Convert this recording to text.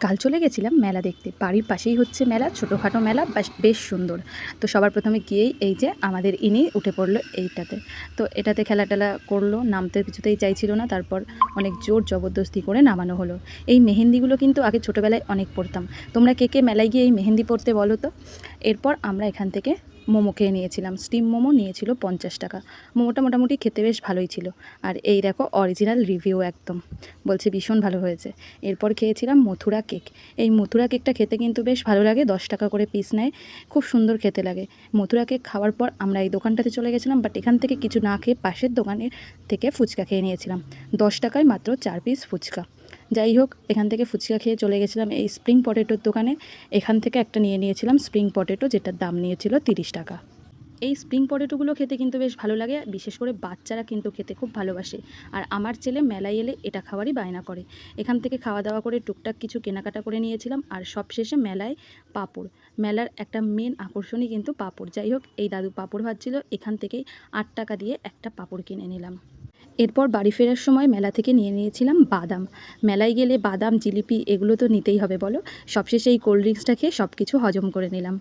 কাল চলে গেছিলাম মেলা দেখতে। বাড়ির পাশেই হচ্ছে মেলা, ছোটোখাটো মেলা, বেশ সুন্দর। তো সবার প্রথমে গিয়েই এই যে আমাদের ইনি উঠে পড়লো এইটাতে। তো এটাতে খেলা টেলা করলো, নামতে কিছুতেই চাইছিল না। তারপর অনেক জোর জবরদস্তি করে নামানো হলো। এই মেহেন্দিগুলো কিন্তু আগে ছোটোবেলায় অনেক পড়তাম। তোমরা কে কে মেলায় গিয়ে এই মেহেন্দি পড়তে বলো তো? এরপর আমরা এখান থেকে মোমো খেয়ে নিয়েছিলাম। স্টিম মোমো নিয়েছিল 50 টাকা। মোমোটা মোটামুটি খেতে বেশ ভালোই ছিল। আর এই দেখো অরিজিনাল রিভিউ একদম, বলছে ভীষণ ভালো হয়েছে। এরপর খেয়েছিলাম মথুরা কেক। এই মথুরা কেকটা খেতে কিন্তু বেশ ভালো লাগে, 10 টাকা করে পিস নেয়, খুব সুন্দর খেতে লাগে। মথুরা কেক খাওয়ার পর আমরা এই দোকানটাতে চলে গেছিলাম, বাট এখান থেকে কিছু না খেয়ে পাশের দোকানের থেকে ফুচকা খেয়ে নিয়েছিলাম। 10 টাকায় মাত্র 4 পিস ফুচকা। যাই হোক, এখান থেকে ফুচকা খেয়ে চলে গেছিলাম এই স্প্রিং পটেটোর দোকানে। এখান থেকে একটা নিয়ে নিয়েছিলাম স্প্রিং পটেটো, যেটার দাম নিয়েছিল 30 টাকা। এই স্প্রিং পটেটোগুলো খেতে কিন্তু বেশ ভালো লাগে, বিশেষ করে বাচ্চারা কিন্তু খেতে খুব ভালোবাসে। আর আমার ছেলে মেলায় এলে এটা খাওয়ারই বায়না করে। এখান থেকে খাওয়া দাওয়া করে টুকটাক কিছু কেনাকাটা করে নিয়েছিলাম। আর সবশেষে মেলায় পাঁপড়, মেলার একটা মেন আকর্ষণই কিন্তু পাঁপড়। যাই হোক, এই দাদু পাঁপড় ভাজছিল, এখান থেকেই 8 টাকা দিয়ে একটা পাঁপড় কিনে নিলাম। এরপর বাড়ি ফেরার সময় মেলা থেকে নিয়ে নিয়েছিলাম বাদাম। মেলায় গেলে বাদাম, জিলিপি এগুলো তো নিতেই হবে বলো। সবশেষে এই কোল্ড ড্রিঙ্কসটা খেয়ে সব কিছু হজম করে নিলাম।